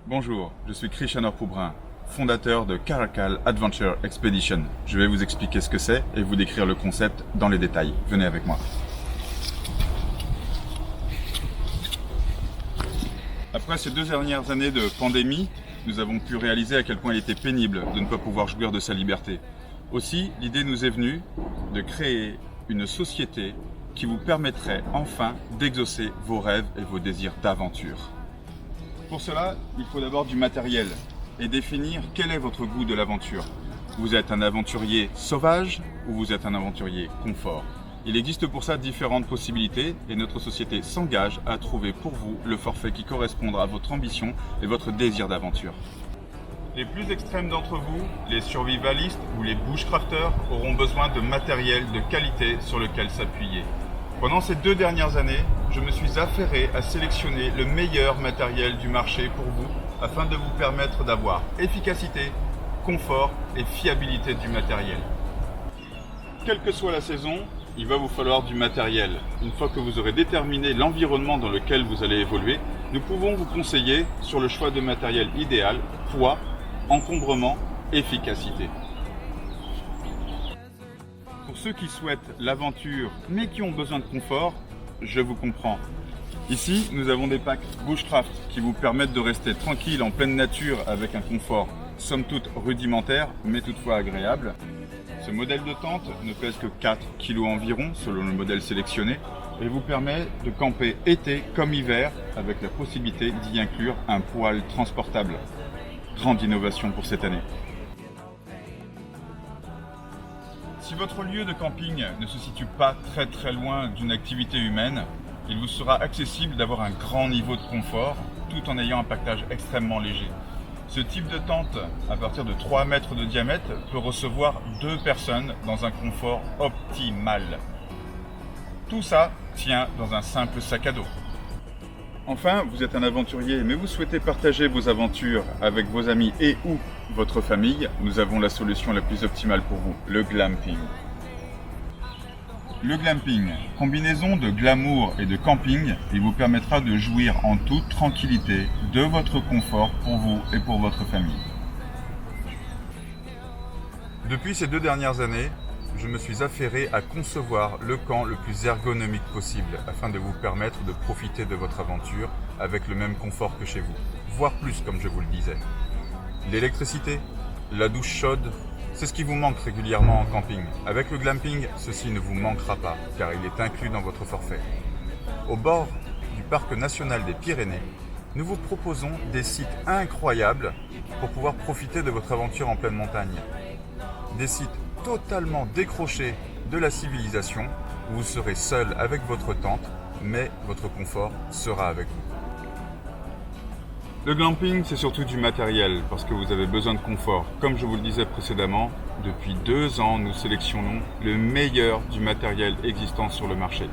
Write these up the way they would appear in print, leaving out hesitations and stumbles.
Bonjour, je suis Christian Poubrin, fondateur de Caracal Adventure Expedition. Je vais vous expliquer ce que c'est et vous décrire le concept dans les détails. Venez avec moi. Après ces 2 dernières années de pandémie, nous avons pu réaliser à quel point il était pénible de ne pas pouvoir jouir de sa liberté. Aussi, l'idée nous est venue de créer une société qui vous permettrait enfin d'exaucer vos rêves et vos désirs d'aventure. Pour cela, il faut d'abord du matériel et définir quel est votre goût de l'aventure. Vous êtes un aventurier sauvage ou vous êtes un aventurier confort? Il existe pour ça différentes possibilités et notre société s'engage à trouver pour vous le forfait qui correspondra à votre ambition et votre désir d'aventure. Les plus extrêmes d'entre vous, les survivalistes ou les bushcrafters, auront besoin de matériel de qualité sur lequel s'appuyer. Pendant ces 2 dernières années, je me suis affairé à sélectionner le meilleur matériel du marché pour vous afin de vous permettre d'avoir efficacité, confort et fiabilité du matériel. Quelle que soit la saison, il va vous falloir du matériel. Une fois que vous aurez déterminé l'environnement dans lequel vous allez évoluer, nous pouvons vous conseiller sur le choix de matériel idéal, poids, encombrement, efficacité. Pour ceux qui souhaitent l'aventure mais qui ont besoin de confort, je vous comprends. Ici, nous avons des packs Bushcraft qui vous permettent de rester tranquille en pleine nature avec un confort somme toute rudimentaire mais toutefois agréable. Ce modèle de tente ne pèse que 4 kg environ selon le modèle sélectionné et vous permet de camper été comme hiver avec la possibilité d'y inclure un poêle transportable. Grande innovation pour cette année. Si votre lieu de camping ne se situe pas très loin d'une activité humaine, il vous sera accessible d'avoir un grand niveau de confort tout en ayant un pactage extrêmement léger. Ce type de tente, à partir de 3 mètres de diamètre, peut recevoir 2 personnes dans un confort optimal. Tout ça tient dans un simple sac à dos. Enfin, vous êtes un aventurier, mais vous souhaitez partager vos aventures avec vos amis et ou votre famille, nous avons la solution la plus optimale pour vous, le glamping. Le glamping, combinaison de glamour et de camping, il vous permettra de jouir en toute tranquillité de votre confort pour vous et pour votre famille. Depuis ces 2 dernières années, je me suis affairé à concevoir le camp le plus ergonomique possible afin de vous permettre de profiter de votre aventure avec le même confort que chez vous, voire plus comme je vous le disais. L'électricité, la douche chaude, c'est ce qui vous manque régulièrement en camping. Avec le glamping, ceci ne vous manquera pas car il est inclus dans votre forfait. Au bord du parc national des Pyrénées, nous vous proposons des sites incroyables pour pouvoir profiter de votre aventure en pleine montagne. Des sites totalement décroché de la civilisation, où vous serez seul avec votre tente, mais votre confort sera avec vous. Le glamping, c'est surtout du matériel, parce que vous avez besoin de confort. Comme je vous le disais précédemment, depuis 2 ans, nous sélectionnons le meilleur du matériel existant sur le marché.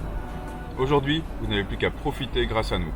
Aujourd'hui, vous n'avez plus qu'à profiter grâce à nous.